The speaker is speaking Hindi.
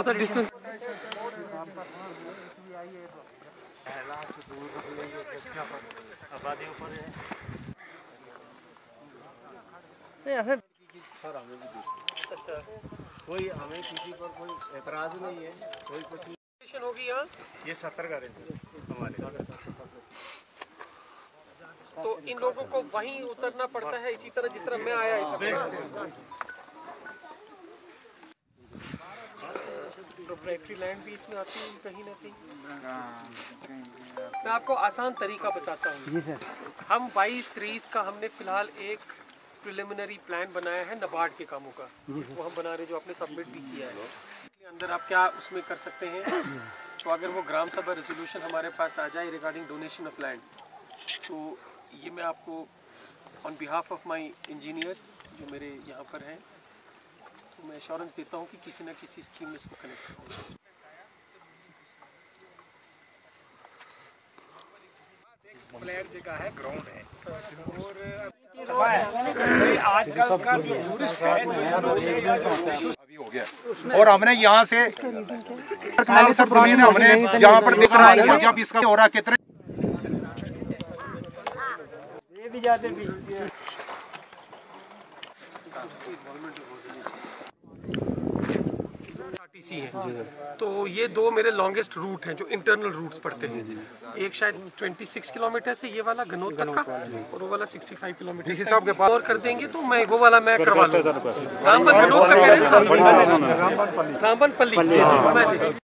बहुत डिस्टेंस। अच्छा, कोई हमें किसी पर कोई एतराज नहीं है, कोई कुछ नहीं होगी यहाँ। ये 70 का रेंज है हमारे। तो इन लोगों को वहीं उतरना पड़ता है इसी तरह जिस तरह मैं आया इस प्रोप्राइटरी लैंड भी इसमें आती है कहीं ना कहीं। मैं आपको आसान तरीका बताता हूँ। हम 22-23 का हमने फिलहाल एक प्रिलिमिनरी प्लान बनाया है नाबार्ड के कामों का, वो हम बना रहे जो आपने सबमिट भी किया है। अंदर आप क्या उसमें कर सकते हैं, तो अगर वो ग्राम सभा रेजोल्यूशन हमारे पास आ जाए रिगार्डिंग डोनेशन ऑफ लैंड, तो ये मैं आपको on behalf of my engineers जो मेरे यहाँ पर हैं, तो मैं एश्योरेंस देता हूँ कि किसी न किसी स्कीम में इसको कनेक्ट करूँगा। प्लेयर जगह है, ग्राउंड है और आजकल का जो टूरिस्ट है अभी हो गया। और हमने यहाँ से कनाल सब जमीन हमने यहाँ पर देखा जब इसका हो रहा कितने ये भी जाते भी आरटीसी है। तो ये दो मेरे लॉन्गेस्ट रूट हैं जो इंटरनल रूट्स पड़ते हैं। एक शायद 26 किलोमीटर से ये वाला गनौत तक का, और वो वाला 65 किलोमीटर इसी हिसाब के पास और कर देंगे तो मैं वो वाला मैं करवा लूँगा। रामबन गनौत तक कह रहे हैं ना, रामबन पल्ली।